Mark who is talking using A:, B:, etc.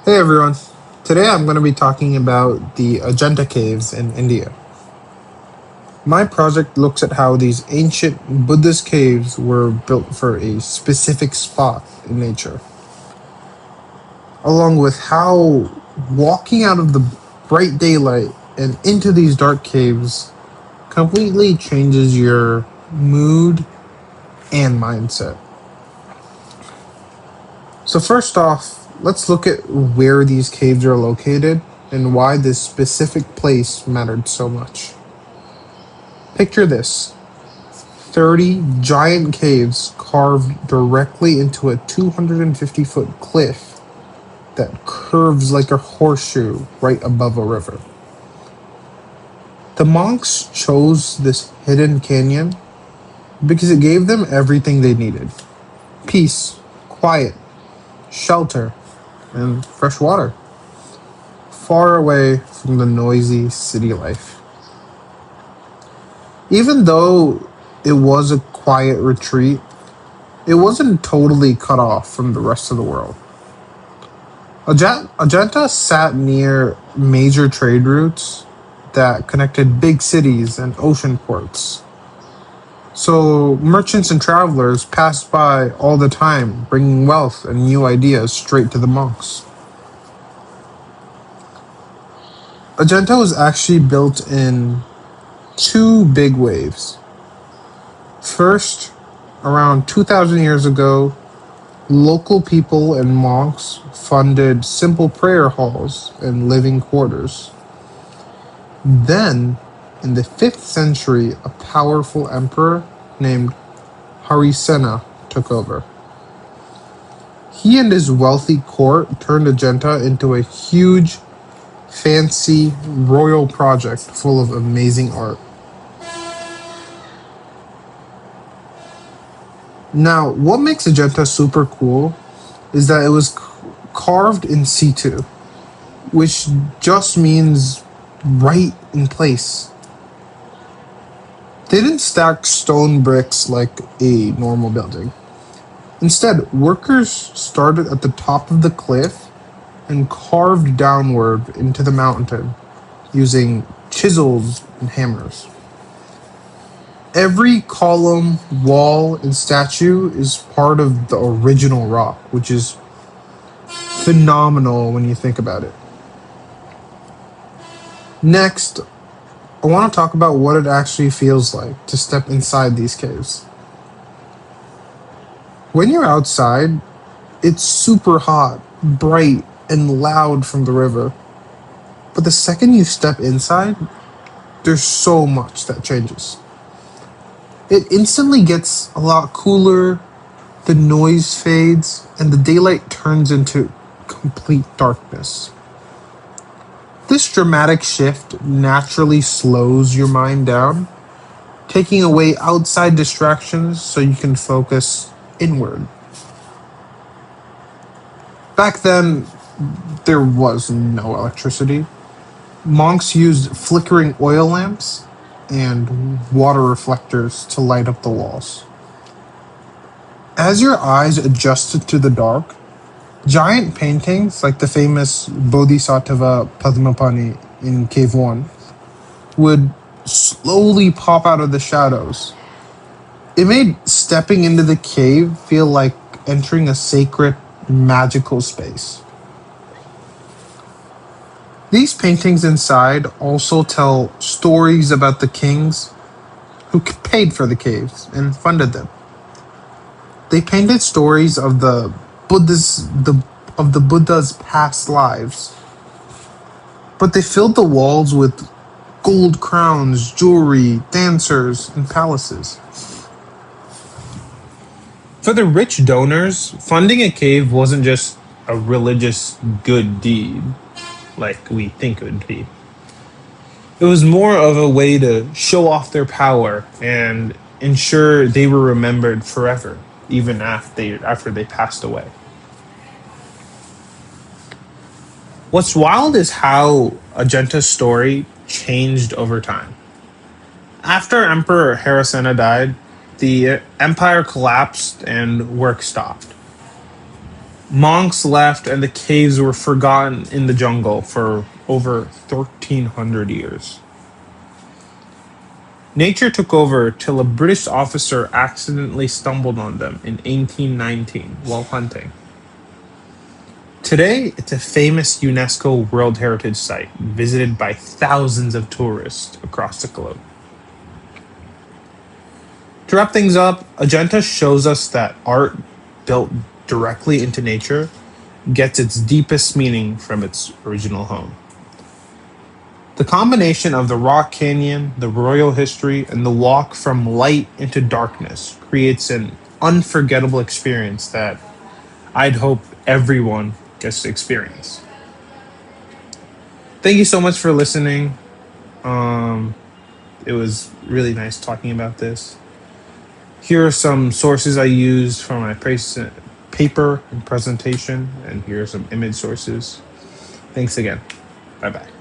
A: Hey everyone. Today I'm going to be talking about the Ajanta caves in India. My project looks at how these ancient Buddhist caves were built for a specific spot in nature, along with how walking out of the bright daylight and into these dark caves completely changes your mood and mindset. So, first off, let's look at where these caves are located and why this specific place mattered so much. Picture this: 30 giant caves carved directly into a 250-foot cliff that curves like a horseshoe right above a river. The monks chose this hidden canyon because it gave them everything they needed: peace, quiet, shelter, and fresh water, far away from the noisy city life. Even though it was a quiet retreat, it wasn't totally cut off from the rest of the world. Ajanta sat near major trade routes that connected big cities and ocean ports. So merchants and travelers passed by all the time, bringing wealth and new ideas straight to the monks. Ajanta was actually built in two big waves. First, around 2,000 years ago, local people and monks funded simple prayer halls and living quarters. Then, in the 5th century, a powerful emperor named Harisena took over. He and his wealthy court turned Ajanta into a huge, fancy, royal project full of amazing art. Now, what makes Ajanta super cool is that it was carved in situ, which just means right in place. They didn't stack stone bricks like a normal building. Instead, workers started at the top of the cliff and carved downward into the mountain using chisels and hammers. Every column, wall, and statue is part of the original rock, which is phenomenal when you think about it. Next, I want to talk about what it actually feels like to step inside these caves. When you're outside, it's super hot, bright, and loud from the river. But the second you step inside, there's so much that changes. It instantly gets a lot cooler, the noise fades, and the daylight turns into complete darkness. This dramatic shift naturally slows your mind down, taking away outside distractions so you can focus inward. Back then, there was no electricity. Monks used flickering oil lamps and water reflectors to light up the walls. As your eyes adjusted to the dark, giant paintings like the famous Bodhisattva Padmapani in Cave 1 would slowly pop out of the shadows. It made stepping into the cave feel like entering a sacred, magical space. These paintings inside also tell stories about the kings who paid for the caves and funded them. They painted stories of the Buddha's past lives, but they filled the walls with gold crowns, jewelry, dancers, and palaces. For the rich donors, funding a cave wasn't just a religious good deed like we think it would be. It was more of a way to show off their power and ensure they were remembered forever, even after they passed away. What's wild is how Ajenta's story changed over time. After Emperor Harisena died, the empire collapsed and work stopped. Monks left and the caves were forgotten in the jungle for over 1,300 years. Nature took over till a British officer accidentally stumbled on them in 1819 while hunting. Today, it's a famous UNESCO World Heritage Site visited by thousands of tourists across the globe. To wrap things up, Ajanta shows us that art built directly into nature gets its deepest meaning from its original home. The combination of the rock canyon, the royal history, and the walk from light into darkness creates an unforgettable experience that I'd hope everyone gets to experience. Thank you so much for listening. Um, it was really nice talking about this. Here are some sources I used for my paper and presentation, and here are some image sources. Thanks again. Bye bye.